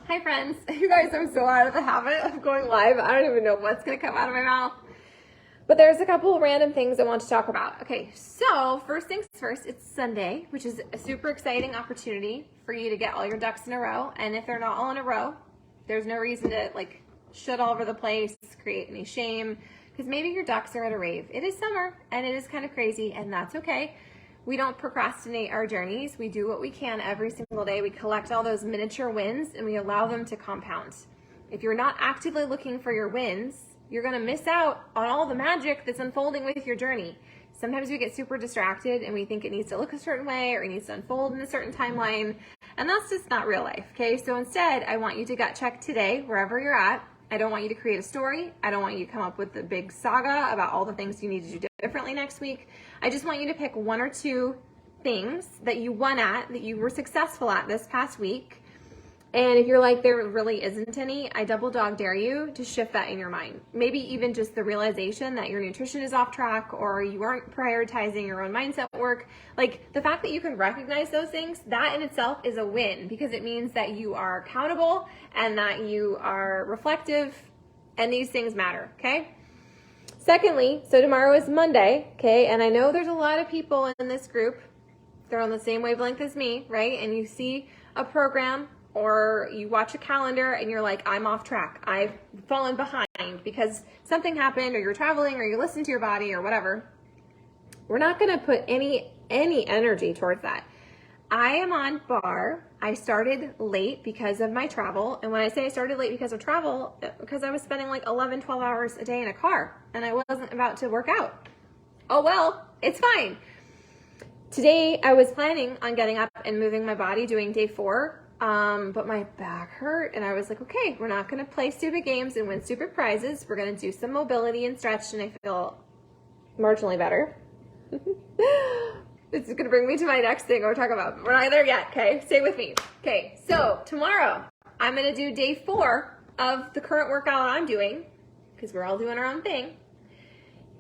Hi friends. You guys, I'm so out of the habit of going live. I don't even know what's going to come out of my mouth. But there's a couple of random things I want to talk about. Okay, so first things first, it's Sunday, which is a super exciting opportunity for you to get all your ducks in a row. And if they're not all in a row, there's no reason to like shit all over the place, create any shame, because maybe your ducks are at a rave. It is summer and it is kind of crazy, and that's okay. We don't procrastinate our journeys. We do what we can every single day. We collect all those miniature wins and we allow them to compound. If you're not actively looking for your wins, you're going to miss out on all the magic that's unfolding with your journey. Sometimes we get super distracted and we think it needs to look a certain way or it needs to unfold in a certain timeline, and that's just not real life, okay? So instead, I want you to gut check today, wherever you're at. I don't want you to create a story. I don't want you to come up with a big saga about all the things you need to do differently next week. I just want you to pick one or two things that you won at, that you were successful at this past week. And if you're like, there really isn't any, I double dog dare you to shift that in your mind. Maybe even just the realization that your nutrition is off track or you aren't prioritizing your own mindset work. Like the fact that you can recognize those things, that in itself is a win, because it means that you are accountable and that you are reflective, and these things matter, okay? Secondly, so tomorrow is Monday, okay? And I know there's a lot of people in this group, they're on the same wavelength as me, right? And you see a program or you watch a calendar and you're like, I'm off track. I've fallen behind because something happened, or you're traveling, or you listen to your body, or whatever. We're not going to put any energy towards that. I am on bar. I started late because of my travel. And when I say I started late because of travel, because I was spending like 11, 12 hours a day in a car and I wasn't about to work out. Oh, well, it's fine. Today, I was planning on getting up and moving my body, doing day 4. But my back hurt and I was like, okay, we're not going to play stupid games and win stupid prizes. We're going to do some mobility and stretch, and I feel marginally better. This is going to bring me to my next thing I want to talk about. We're not there yet, okay? Stay with me. Okay, so tomorrow I'm going to do day 4 of the current workout I'm doing, because we're all doing our own thing.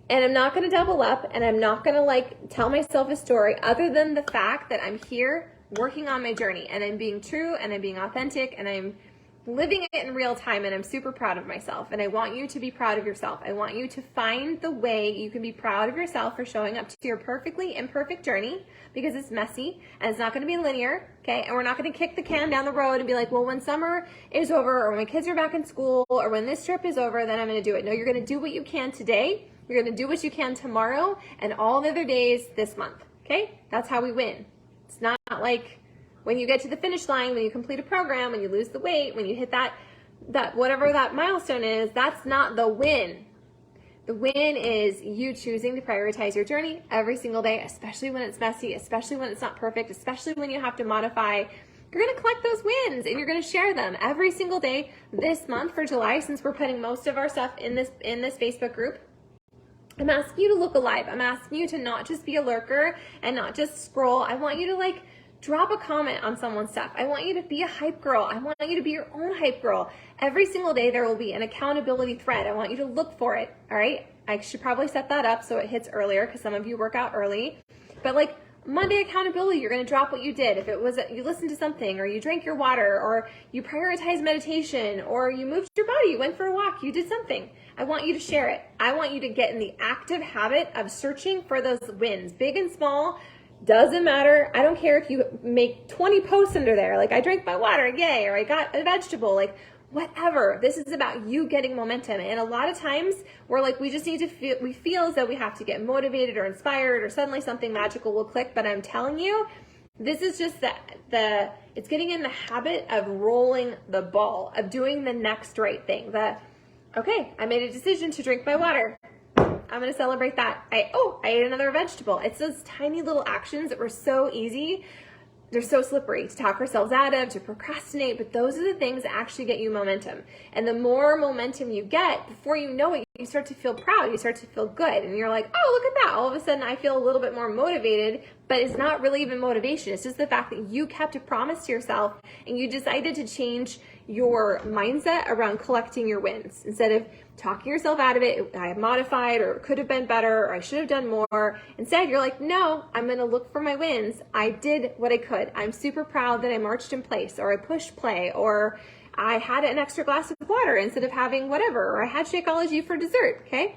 And I'm not going to double up, and I'm not going to like tell myself a story other than the fact that I'm here working on my journey, and I'm being true, and I'm being authentic, and I'm living it in real time, and I'm super proud of myself. And I want you to be proud of yourself. I want you to find the way you can be proud of yourself for showing up to your perfectly imperfect journey, because it's messy and it's not going to be linear, okay? And we're not going to kick the can down the road and be like, well, when summer is over, or when my kids are back in school, or when this trip is over, then I'm going to do it. No, you're going to do what you can today. You're going to do what you can tomorrow and all the other days this month, okay? That's how we win. It's not like when you get to the finish line, when you complete a program, when you lose the weight, when you hit that whatever that milestone is, that's not the win. The win is you choosing to prioritize your journey every single day, especially when it's messy, especially when it's not perfect, especially when you have to modify. You're going to collect those wins and you're going to share them every single day this month for July, since we're putting most of our stuff in this Facebook group. I'm asking you to look alive. I'm asking you to not just be a lurker and not just scroll. I want you to like drop a comment on someone's stuff. I want you to be a hype girl. I want you to be your own hype girl. Every single day there will be an accountability thread. I want you to look for it, all right? I should probably set that up so it hits earlier, because some of you work out early. But like Monday accountability, you're going to drop what you did. If it was you listened to something, or you drank your water, or you prioritized meditation, or you moved your body, you went for a walk, you did something. I want you to share it. I want you to get in the active habit of searching for those wins, big and small. Doesn't matter. I don't care if you make 20 posts under there, like I drank my water, yay, or I got a vegetable, like whatever. This is about you getting momentum. And a lot of times we're like, we just need to we feel as though we have to get motivated or inspired, or suddenly something magical will click. But I'm telling you, this is just it's getting in the habit of rolling the ball, of doing the next right thing. Okay, I made a decision to drink my water. I'm going to celebrate that. I ate another vegetable. It's those tiny little actions that were so easy. They're so slippery to talk ourselves out of, to procrastinate, but those are the things that actually get you momentum. And the more momentum you get, before you know it, you start to feel proud, you start to feel good, and you're like, oh, look at that. All of a sudden I feel a little bit more motivated, but it's not really even motivation. It's just the fact that you kept a promise to yourself and you decided to change your mindset around collecting your wins. Instead of talking yourself out of it, I have modified, or it could have been better, or I should have done more. Instead, you're like, no, I'm going to look for my wins. I did what I could. I'm super proud that I marched in place, or I pushed play, or I had an extra glass of water instead of having whatever, or I had Shakeology for dessert, okay?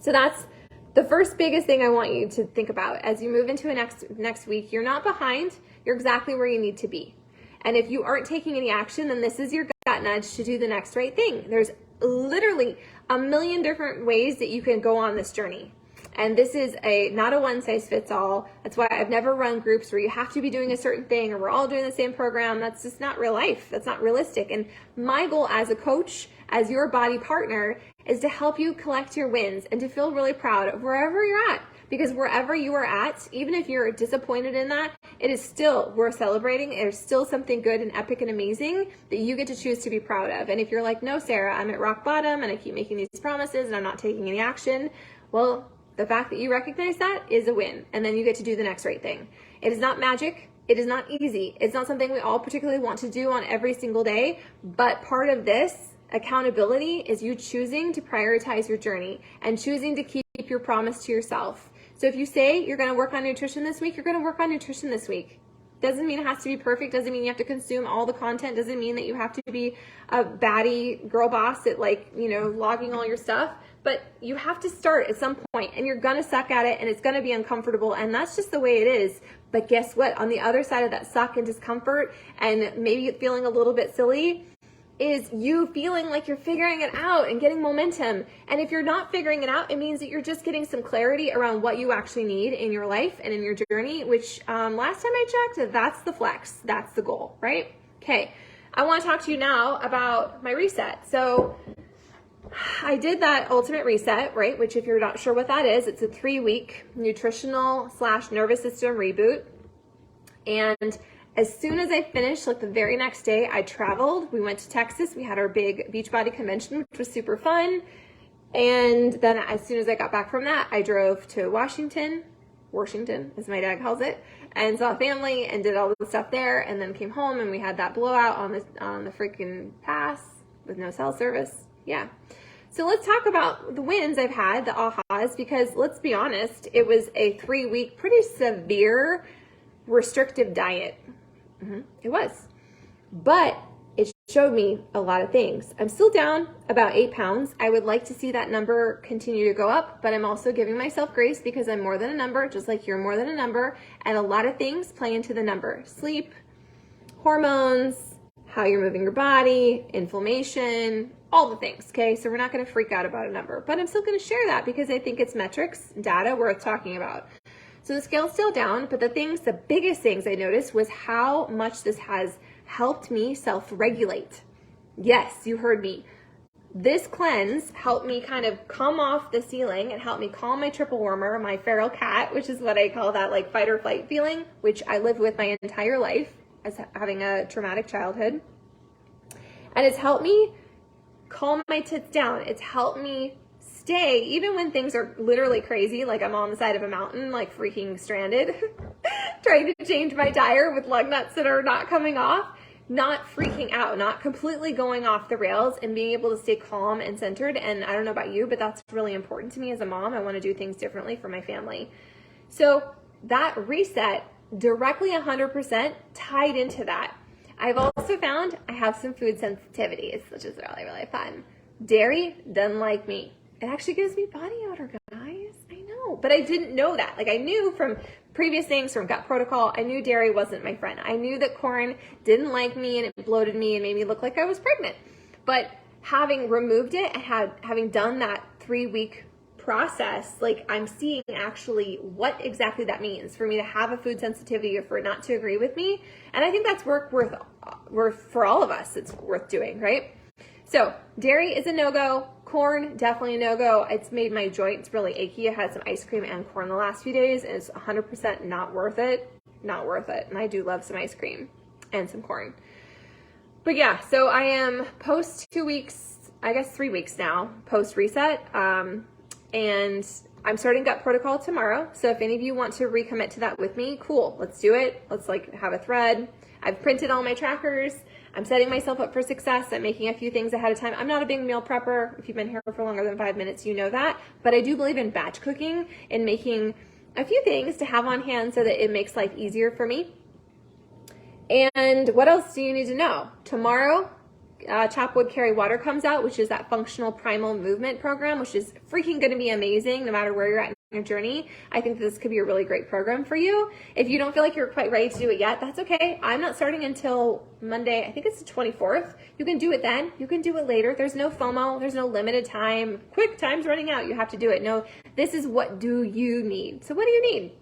So that's the first biggest thing I want you to think about as you move into a next week. You're not behind, you're exactly where you need to be. And if you aren't taking any action, then this is your gut nudge to do the next right thing. There's literally a million different ways that you can go on this journey. And this is not a one size fits all. That's why I've never run groups where you have to be doing a certain thing or we're all doing the same program. That's just not real life. That's not realistic. And my goal as a coach, as your body partner, is to help you collect your wins and to feel really proud of wherever you're at. Because wherever you are at, even if you're disappointed in that, it is still worth celebrating. There's still something good and epic and amazing that you get to choose to be proud of. And if you're like, no, Sarah, I'm at rock bottom and I keep making these promises and I'm not taking any action, well, the fact that you recognize that is a win. And then you get to do the next right thing. It is not magic. It is not easy. It's not something we all particularly want to do on every single day. But part of this accountability is you choosing to prioritize your journey and choosing to keep your promise to yourself. So if you say you're going to work on nutrition this week, you're going to work on nutrition this week. Doesn't mean it has to be perfect. Doesn't mean you have to consume all the content. Doesn't mean that you have to be a baddie girl boss at logging all your stuff. But you have to start at some point and you're going to suck at it and it's going to be uncomfortable. And that's just the way it is. But guess what? On the other side of that suck and discomfort and maybe feeling a little bit silly is you feeling like you're figuring it out and getting momentum. And if you're not figuring it out, it means that you're just getting some clarity around what you actually need in your life and in your journey, which last time I checked, that's the flex. That's the goal, right? Okay. I want to talk to you now about my reset. So I did that ultimate reset, right? Which if you're not sure what that is, it's a 3-week nutritional / nervous system reboot. And as soon as I finished, like the very next day, I traveled. We went to Texas. We had our big Beachbody convention, which was super fun. And then as soon as I got back from that, I drove to Washington, as my dad calls it, and saw family and did all the stuff there. And then came home and we had that blowout on the freaking pass with no cell service. Yeah. So let's talk about the wins I've had, the ahas, because let's be honest, it was a 3-week, pretty severe restrictive diet. It was, but it showed me a lot of things. I'm still down about 8 pounds. I would like to see that number continue to go up, but I'm also giving myself grace because I'm more than a number, just like you're more than a number. And a lot of things play into the number: sleep, hormones, how you're moving your body, inflammation, all the things. Okay. So we're not going to freak out about a number, but I'm still going to share that because I think it's metrics, data worth talking about. So the scale's still down, but the biggest things I noticed was how much this has helped me self-regulate. Yes, you heard me. This cleanse helped me kind of come off the ceiling and helped me calm my triple wormer, my feral cat, which is what I call that like fight or flight feeling, which I lived with my entire life as having a traumatic childhood. And it's helped me calm my tits down. It's helped me stay, even when things are literally crazy, like I'm on the side of a mountain, like freaking stranded, trying to change my tire with lug nuts that are not coming off, not freaking out, not completely going off the rails, and being able to stay calm and centered. And I don't know about you, but that's really important to me as a mom. I want to do things differently for my family. So that reset directly 100% tied into that. I've also found I have some food sensitivities, which is really, really fun. Dairy doesn't like me. It actually gives me body odor, guys. I know, but I didn't know that. Like I knew from previous things, from Gut Protocol, I knew dairy wasn't my friend. I knew that corn didn't like me and it bloated me and made me look like I was pregnant. But having removed it and having done that 3-week process, like I'm seeing actually what exactly that means for me to have a food sensitivity or for it not to agree with me. And I think that's work worth for all of us. It's worth doing, right? So dairy is a no-go. Corn, definitely a no-go. It's made my joints really achy. I had some ice cream and corn the last few days, and it's 100% not worth it. Not worth it. And I do love some ice cream and some corn. But yeah, so I am post 2 weeks, I guess 3 weeks now, post reset. And I'm starting Gut Protocol tomorrow. So if any of you want to recommit to that with me, cool, let's do it. Let's like have a thread. I've printed all my trackers. I'm setting myself up for success. I'm making a few things ahead of time. I'm not a big meal prepper. If you've been here for longer than 5 minutes, you know that. But I do believe in batch cooking and making a few things to have on hand so that it makes life easier for me. And what else do you need to know? Tomorrow, Chop Wood Carry Water comes out, which is that functional primal movement program, which is freaking going to be amazing no matter where you're at in your journey. I think this could be a really great program for you. If you don't feel like you're quite ready to do it yet, that's okay. I'm not starting until Monday. I think it's the 24th. You can do it then. You can do it later. There's no FOMO. There's no limited time. Quick, time's running out. You have to do it. No, this is what do you need. So what do you need?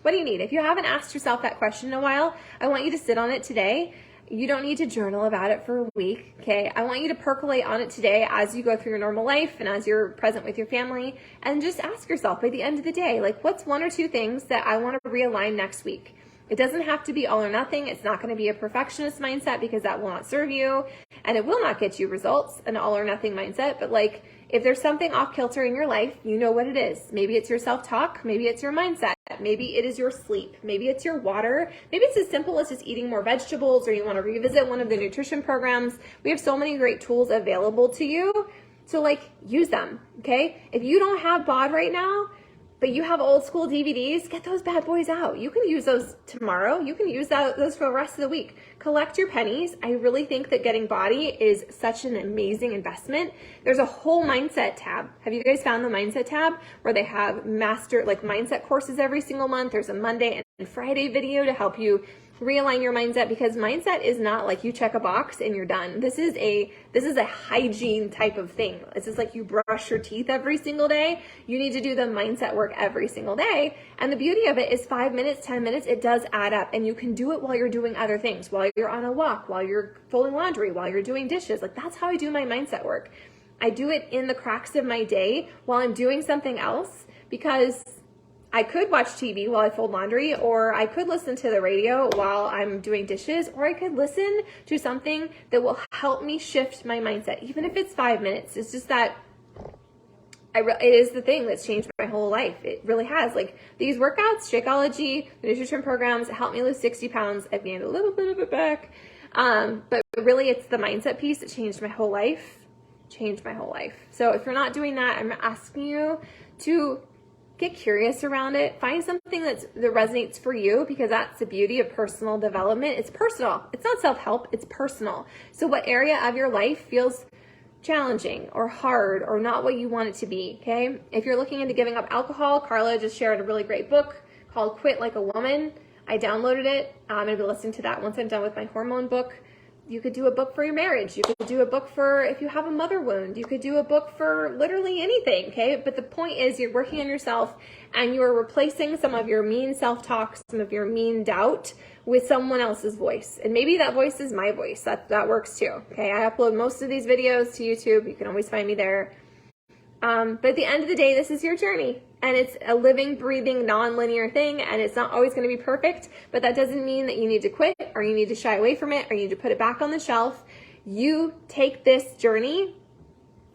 What do you need? If you haven't asked yourself that question in a while, I want you to sit on it today. You don't need to journal about it for a week, okay? I want you to percolate on it today as you go through your normal life and as you're present with your family, and just ask yourself by the end of the day, like, what's one or two things that I want to realign next week? It doesn't have to be all or nothing. It's not going to be a perfectionist mindset, because that will not serve you and it will not get you results, an all or nothing mindset. But like, if there's something off kilter in your life, you know what it is. Maybe it's your self-talk. Maybe it's your mindset. Maybe it is your sleep. Maybe it's your water. Maybe it's as simple as just eating more vegetables, or you want to revisit one of the nutrition programs. We have so many great tools available to you. So like, use them, okay? If you don't have BOD right now, but you have old school DVDs, get those bad boys out. You can use those tomorrow. You can use those for the rest of the week. Collect your pennies. I really think that getting Body is such an amazing investment. There's a whole mindset tab. Have you guys found the mindset tab where they have mindset courses every single month? There's a Monday and Friday video to help you realign your mindset, because mindset is not like you check a box and you're done. This is a hygiene type of thing. It's just like you brush your teeth every single day. You need to do the mindset work every single day. And the beauty of it is 5 minutes, 10 minutes, it does add up, and you can do it while you're doing other things, while you're on a walk, while you're folding laundry, while you're doing dishes. Like, that's how I do my mindset work. I do it in the cracks of my day while I'm doing something else, because I could watch TV while I fold laundry, or I could listen to the radio while I'm doing dishes, or I could listen to something that will help me shift my mindset, even if it's 5 minutes. It's just that it is the thing that's changed my whole life. It really has. Like, these workouts, Shakeology, the nutrition programs, helped me lose 60 pounds. I've gained a little bit of it back. But really, it's the mindset piece that changed my whole life. So if you're not doing that, I'm asking you to get curious around it. Find something that resonates for you, because that's the beauty of personal development. It's personal. It's not self-help. It's personal. So what area of your life feels challenging or hard or not what you want it to be, okay? If you're looking into giving up alcohol, Carla just shared a really great book called Quit Like a Woman. I downloaded it. I'm going to be listening to that once I'm done with my hormone book. You could do a book for your marriage. You could do a book for if you have a mother wound. You could do a book for literally anything, okay? But the point is, you're working on yourself, and you are replacing some of your mean self-talk, some of your mean doubt with someone else's voice. And maybe that voice is my voice. That works too, okay? I upload most of these videos to YouTube. You can always find me there. But at the end of the day, this is your journey, and it's a living, breathing, non-linear thing, and it's not always going to be perfect, but that doesn't mean that you need to quit, or you need to shy away from it, or you need to put it back on the shelf. You take this journey,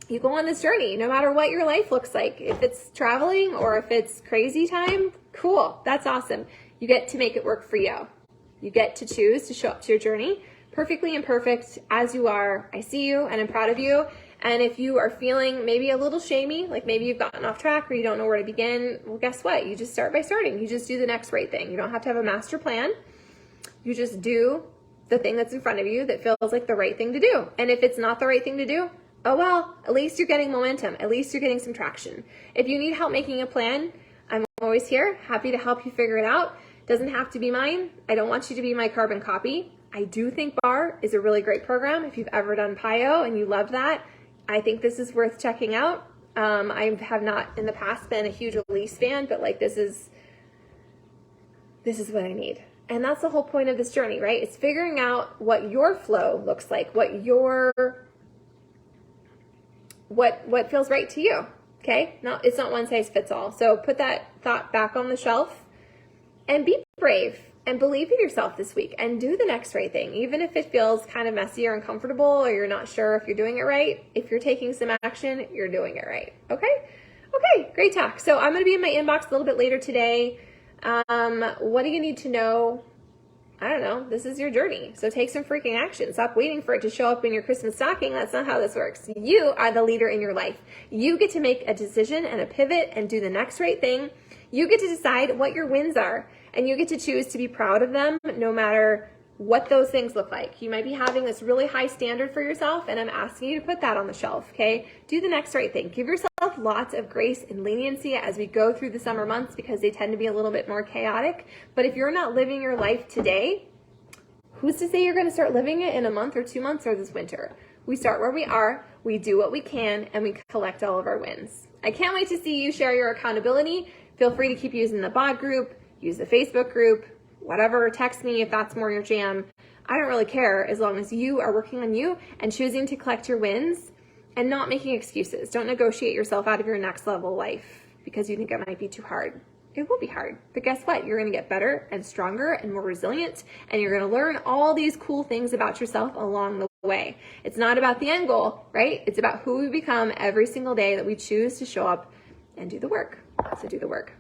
you go on this journey, no matter what your life looks like. If it's traveling or if it's crazy time, cool, that's awesome. You get to make it work for you. You get to choose to show up to your journey perfectly imperfect as you are. I see you, and I'm proud of you. And if you are feeling maybe a little shamey, like maybe you've gotten off track or you don't know where to begin, well, guess what? You just start by starting. You just do the next right thing. You don't have to have a master plan. You just do the thing that's in front of you that feels like the right thing to do. And if it's not the right thing to do, oh well, at least you're getting momentum. At least you're getting some traction. If you need help making a plan, I'm always here, happy to help you figure it out. Doesn't have to be mine. I don't want you to be my carbon copy. I do think BAR is a really great program. If you've ever done PiYo and you love that, I think this is worth checking out. I have not in the past been a huge Elise fan, but like this is what I need. And that's the whole point of this journey, right? It's figuring out what your flow looks like, what feels right to you. Okay? It's not one size fits all. So put that thought back on the shelf and be brave. And believe in yourself this week and do the next right thing. Even if it feels kind of messy or uncomfortable, or you're not sure if you're doing it right, if you're taking some action, you're doing it right. Okay? Okay, great talk. So I'm going to be in my inbox a little bit later today. What do you need to know? I don't know. This is your journey. So take some freaking action. Stop waiting for it to show up in your Christmas stocking. That's not how this works. You are the leader in your life. You get to make a decision and a pivot and do the next right thing. You get to decide what your wins are. And you get to choose to be proud of them no matter what those things look like. You might be having this really high standard for yourself, and I'm asking you to put that on the shelf, okay? Do the next right thing. Give yourself lots of grace and leniency as we go through the summer months because they tend to be a little bit more chaotic. But if you're not living your life today, who's to say you're going to start living it in a month or 2 months or this winter? We start where we are, we do what we can, and we collect all of our wins. I can't wait to see you share your accountability. Feel free to keep using the BOD group, use the Facebook group, whatever, text me if that's more your jam. I don't really care as long as you are working on you and choosing to collect your wins and not making excuses. Don't negotiate yourself out of your next level life because you think it might be too hard. It will be hard, but guess what? You're going to get better and stronger and more resilient, and you're going to learn all these cool things about yourself along the way. It's not about the end goal, right? It's about who we become every single day that we choose to show up and do the work. So do the work.